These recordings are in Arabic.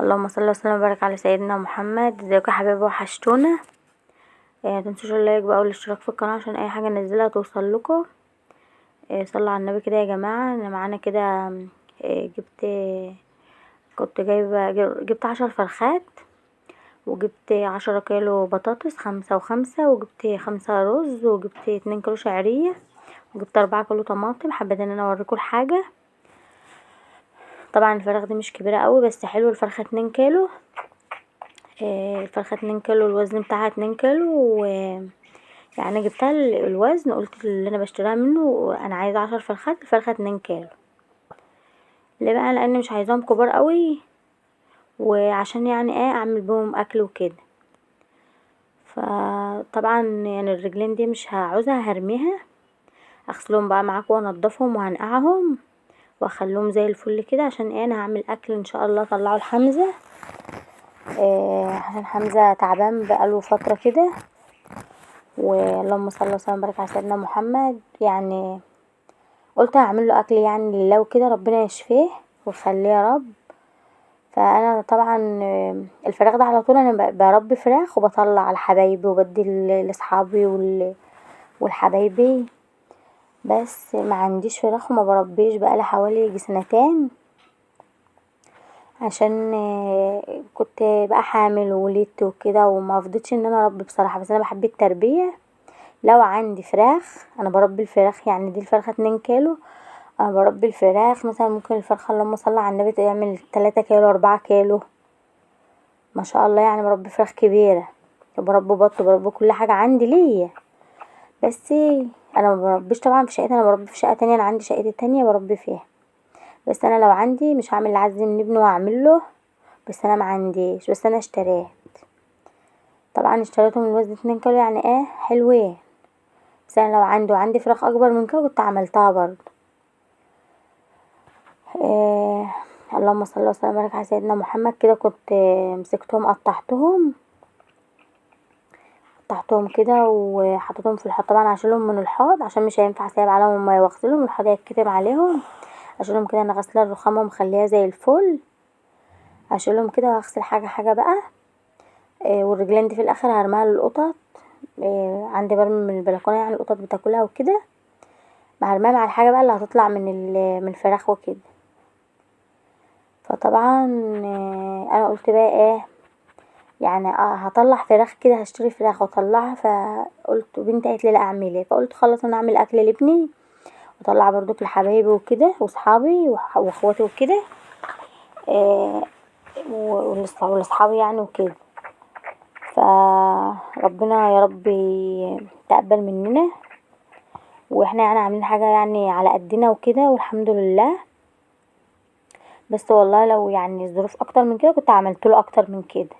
اللهم صل وسلم وبارك على سيدنا محمد. ازيكم يا حبايبي، وحشتونا. متنسوش اللايك بقى والاشتراك في القناه عشان اي حاجه انزلها توصل لكم. صلوا على النبي كده يا جماعه. انا معانا كده. جبت كنت جبت 10 فرخات، وجبت 10 كيلو بطاطس، 5 و5، وجبت 5 رز، وجبت 2 كيلو شعريه، وجبت 4 كيلو طماطم. حبيت ان انا اوريكم الحاجه. طبعا الفراخ دي مش كبيره قوي بس حلو. الفرخه 2 كيلو. الفرخة 2 كيلو، الوزن بتاعها 2 كيلو يعني جبتها الوزن، قلت اللي انا بشتريها منه انا عايزة 10 فرخات، الفرخة 2 كيلو. ليه بقى؟ لان مش عايزاهم كبار قوي، وعشان يعني اعمل بهم اكل وكده. فطبعا يعني الرجلين دي مش هعوزها، هرميها، اغسلهم بقى معاكم وانضفهم وهنقعهم واخليهم زي الفل كده، عشان انا هعمل اكل ان شاء الله. طلعوا الحمزة عشان حمزة تعبان بقاله فترة كده. واللهم صل وسلم وبارك على سيدنا محمد. يعني قلت هعمل له اكل يعني لله وكده، ربنا يشفيه ويخليه يا رب. فانا طبعا الفراخ ده على طول انا بربي فراخ وبطلع على حبايبي وبدي لاصحابي والحبايبي، بس ما عنديش فراخ وما بربيش بقالي حوالي يجي 2 سنين، عشان كنت بقى حامل وولدت وكده، وما فضيتش ان انا اربي بصراحه. بس انا بحب التربيه. لو عندي فراخ انا بربي الفراخ، يعني دي الفرخة 2 كيلو، انا بربي الفراخ مثلا ممكن الفرخة اللهم صل على النبي تعمل 3 كيلو 4 كيلو ما شاء الله. يعني بربي فراخ كبيرة، بربي بط، بربي كل حاجة عندي ليا. بس انا ما بربيش طبعا في شقتي، انا بربي في شقة تانية، انا عندي شقتي التانية بربي فيها. بس انا لو عندي مش هعمل العز من ابني واعمله، بس انا ما عنديش، بس انا اشتريت. طبعا اشتريته من وزن 2 كيلو، يعني حلوين. بس انا لو عندي فراخ اكبر من كده كنت عملتها برضو. اللهم صل وسلم وبارك على سيدنا محمد. كده كنت مسكتهم قطعتهم كده وحطيتهم في الحوض. طبعا هشيلهم من الحوض عشان مش هينفع اسيب عليهم ميه، واغسلهم الحوض هيتكتم عليهم. هشيلهم كده، انا غسله الرخامه ومخليها زي الفل. هشيلهم كده واغسل حاجه حاجه بقى. والرجلين دي في الاخر هرميها للقطط. عندي برمي من البلكونه، يعني القطط بتاكلها وكده، هرميها مع الحاجه بقى اللي هتطلع من الفراخ وكده. فطبعا انا قلت بقى يعني هطلع فراخ كده، هشتري فراخ واطلعها. فقلت بنتي قالت لي لا اعملي، فقلت خلاص انا اعمل اكل لابني واطلع برضك لحبايبي وكده واصحابي واخواتي وكده. ولاصحابي يعني وكده. فربنا يا رب تقبل مننا، واحنا يعني عاملين حاجه يعني على قدنا وكده، والحمد لله. بس والله لو يعني الظروف اكتر من كده كنت عملتله اكتر من كده.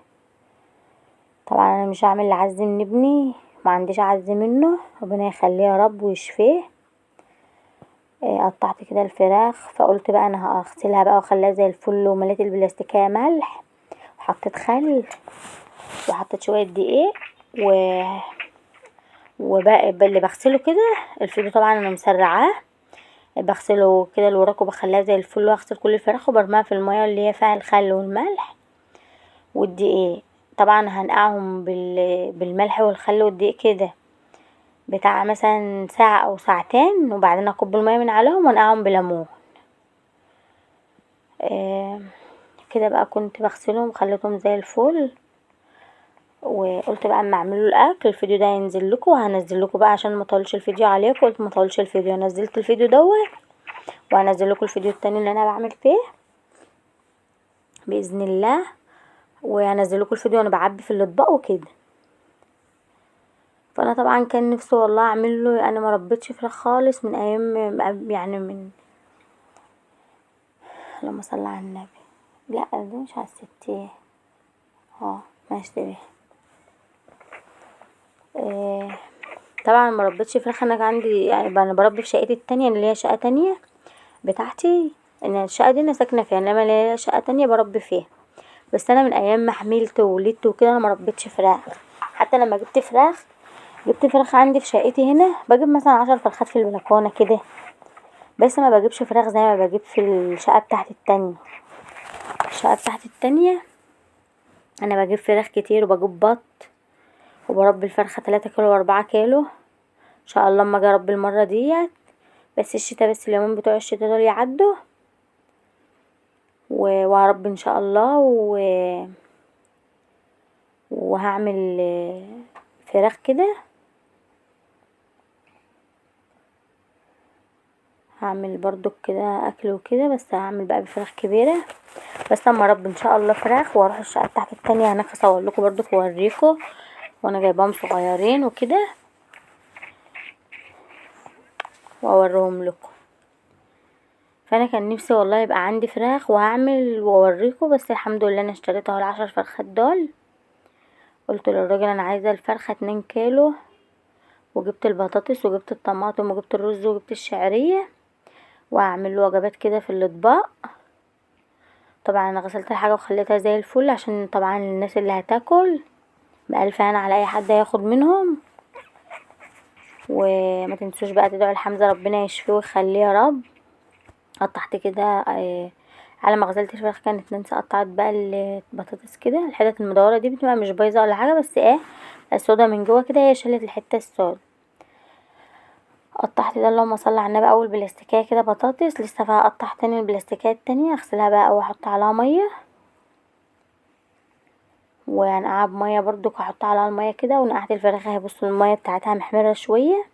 طبعا انا مش هعمل العز من ابني، ما عنديش عز منه، ربنا يخليه يا رب ويشفيه. قطعت كده الفراخ، فقلت بقى انا هغسلها بقى واخليها زي الفل، ومليت البلاستيكيه ملح، وحطيت خل، وحطيت شويه دقيق وبقى اللي بغسله كده الفيديو. طبعا انا مسرعاه، بغسله كده الوراك وبخليها زي الفل، واغسل كل الفراخ وبرميها في الميه اللي هي فيها الخل والملح والدقيق. طبعا هنقعهم بالملح والخل والدقيق كده بتاع مثلا ساعة او ساعتين، وبعدين اكب المية من عليهم وانقعهم بليمون. كده بقى كنت بغسلهم خليتهم زي الفل. وقلت بقى اما اعملوا الاكل الفيديو ده ينزل لكم، وهنزل لكم بقى عشان ما اطولش الفيديو عليكم. قلت ما اطولش الفيديو، نزلت الفيديو دوت، وهنزل لكم الفيديو التاني اللي انا بعمل فيه باذن الله. وهنزل لكم الفيديو وانا بعبي في الاطباق وكده. فانا طبعا كان نفسي والله اعمل له. انا ما ربيتش فراخ خالص من ايام، يعني من اللهم صل على النبي. لا دي مش على الستين، ماشي تمام. طبعا ما ربيتش فراخ. انا عندي يعني انا بربي في شقتي التانية اللي هي شقة تانية بتاعتي، ان الشقة دي انا ساكنة فيها، انما اللي هي شقة تانية بربي فيها. بس انا من ايام ما حملت وولدت وكده انا ما ربيتش فراخ. حتى لما جبت فراخ عندي في شقتي هنا، بجيب مثلا 10 فرخات في البلكونة كده، بس ما بجيبش فراخ زي ما بجيب في الشقة بتاعتي التانية. الشقة بتاعتي التانية انا بجيب فراخ كتير وبجيب بط وبربي الفرخة 3 كيلو و4 كيلو ان شاء الله اما اجي اربي المرة ديت. بس الشتا، بس اليومين بتوع الشتا دول يعدوا وهربي ان شاء الله وهعمل فراخ كده. هعمل برضو كده اكل وكده، بس هعمل بقى بفراخ كبيرة. بس اما اربي ان شاء الله فراخ واروح الشقة تحت التانية هناك اصور لكم برضو واوريكم وانا جايباهم صغيرين وكده واوريهم لكم. فانا كان نفسي والله يبقى عندي فراخ وهعمل واوريكم، بس الحمد لله انا اشتريت اهو ال10 فرخات دول. قلت للراجل انا عايزه الفرخه 2 كيلو، وجبت البطاطس وجبت الطماطم وجبت الرز وجبت الشعريه، واعمل له وجبات كده في الاطباق. طبعا انا غسلت الحاجه وخليتها زي الفل عشان طبعا الناس اللي هتاكل بألف هنا على اي حد هياخد منهم. وما تنسوش بقى تدعوا لحمزه ربنا يشفيه ويخليه يا رب. قطعت كده على ما غسلت الفراخ كانت نانسي قطعت بقى البطاطس كده. الحتت المدوره دي بتبقى مش بايظه ولا حاجه، بس السودا من جوه كده هي شالت الحته السودا. قطعت ده اللهم صل على النبي اول بلاستيكيه كده بطاطس، لسه بقى اقطع تاني البلاستيكيه التانية اغسلها بقى واحط عليها ميه، وانقعها بميه برضو احط عليها الميه كده. ونقعت الفراخ اهي، بصوا الميه بتاعتها محمره شويه.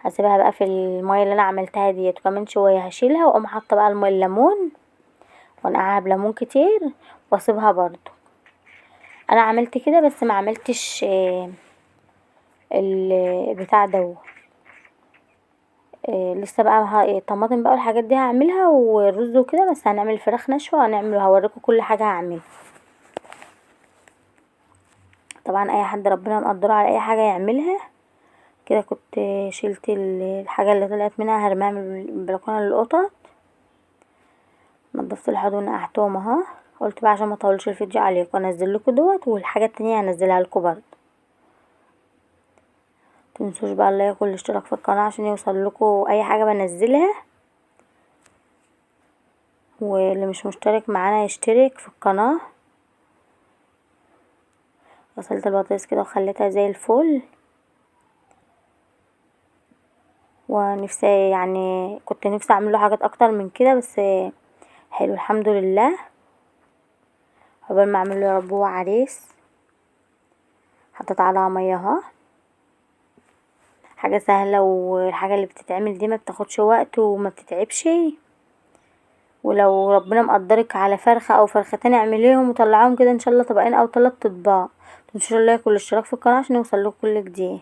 هسيبها بقى في الميه اللي انا عملتها ديت وكمان شويه هشيلها واقوم حاطه بقى الميه الليمون وانقعها بليمون كتير واسيبها برضو. انا عملت كده بس ما عملتش البتاع ده. لسه بقى الطماطم بقى والحاجات دي هعملها والرز وكده، بس هنعمل الفراخ نشوة هوريكم كل حاجة هعملها. طبعا اي حد ربنا مقدره على اي حاجة يعملها كده. كنت شلت الحاجة اللي طلعت منها هرميها من البلكونة للقطط. نضفت الحوض ونقعتهم اهو. قلت بقى عشان ما اطولش الفيديو عليكم انزل لكم دوت، والحاجة التانية هنزلها لكم برضه. متنسوش بقى اللايك والاشتراك في القناة عشان يوصل لكم اي حاجة بنزلها، واللي مش مشترك معانا يشترك في القناة. غسلت البطاطس كده وخليتها زي الفل. ونفسي يعني كنت نفسي اعمل له حاجات اكتر من كده، بس حلو الحمد لله. عقبال ما اعمل له يا رب هو عريس. حطيت عليها ميه اهو، حاجه سهله، والحاجه اللي بتتعمل دي ما بتاخدش وقت وما بتتعبش. ولو ربنا مقدرك على فرخه او فرختين اعمليهم وطلعيهم كده ان شاء الله طبقين او 3 اطباق. متنسوش اللايك والاشتراك في القناه عشان يوصل لكم كل جديد.